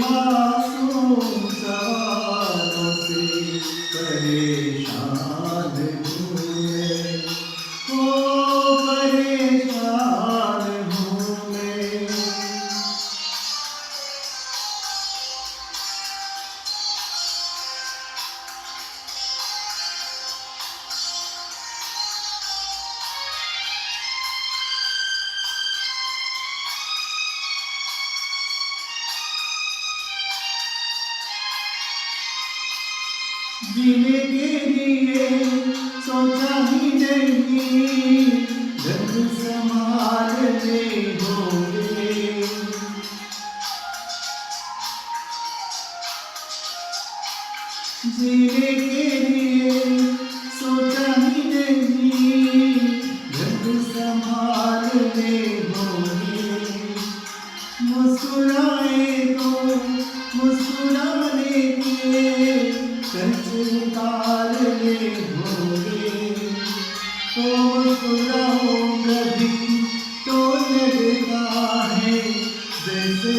मासूम सवालों से परेशान हूँ मैं, ओ परेशान हूँ मैं। जीने के लिए सोचा ही नहीं, रंग संभालने होंगे। जीने के लिए सोचा ही नहीं, रंग संभालने होंगे। मुस्कुराए तो मुस्कुराने के कंच निकालने होंगे। तो मुस्कुराओ कभी तो लगता है जैसे